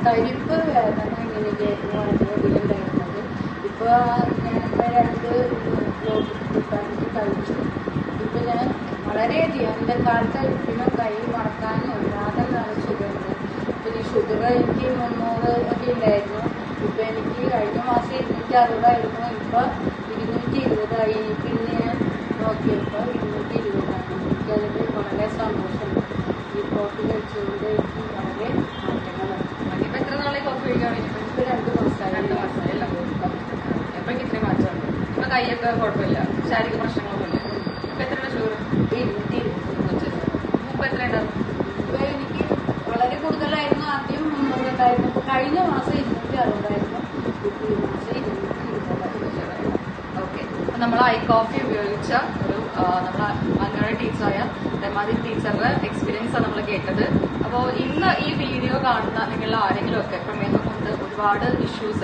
തരിപ്പ് വേദന ഇങ്ങനെയൊക്കെയായിരുന്നു വളരെയധികം. ഇപ്പോൾ ഞാനിപ്പോൾ 2 പ്രോട്ടീൻ കഴിച്ചു. ഇപ്പോൾ ഞാൻ വളരെയധികം എൻ്റെ കാലത്തരിപ്പിനും കൈ മടക്കാനും ഒരാതെ നല്ല സുഖമുണ്ട്. ഇപ്പോൾ ഈ ഷുഗർ എനിക്ക് 300 ഒക്കെ ഉണ്ടായിരുന്നു. ഇപ്പോൾ എനിക്ക് കഴിഞ്ഞ മാസം 260 ഇപ്പോൾ 220 പിന്നെ ഞാൻ നോക്കിയപ്പോൾ 220 എനിക്കതിൽ വളരെ സന്തോഷമുണ്ട്. ഈ കോഫി കഴിച്ചുകൊണ്ട് എനിക്ക് വളരെ മാറ്റങ്ങളുണ്ട്. ഇപ്പം എത്ര നാളെ കോഫി കഴിക്കാൻ ഇപ്പോൾ 2 മാസമായി. 2 മാസമായി എല്ലാം എപ്പോഴേക്ക് ഇത്രയും മാറ്റമുണ്ട്. ഇപ്പം കൈയൊക്കെ കുഴപ്പമില്ല, ശാരീരിക പ്രശ്നങ്ങളൊന്നും ഇല്ല. ഇപ്പം എത്രയാണ് ഷുഗർ? 220. മുമ്പ് എത്ര ഉണ്ടായിരുന്നു? ഇപ്പോൾ എനിക്ക് വളരെ കൂടുതലായിരുന്നു. ആദ്യം 300 ഉണ്ടായിരുന്നു. ഇപ്പോൾ കഴിഞ്ഞ മാസം 260. ഇപ്പോൾ ഈ മാസം 220. ഓക്കെ. അപ്പം നമ്മൾ ഐ കോഫി ഉപയോഗിച്ച ഒരു നമ്മളെ അംഗനവാടി ടീച്ചറായ രമാദി ടീച്ചറുടെ എക്സ്പീരിയൻസ് ആണ് നമ്മൾ കേട്ടത്. അപ്പോൾ ഇന്ന് ഈ വീഡിയോ കാണുന്ന നിങ്ങളിൽ ആരെങ്കിലും ഒക്കെ പ്രമേഹം കൊണ്ട് ഒരുപാട് ഇഷ്യൂസ്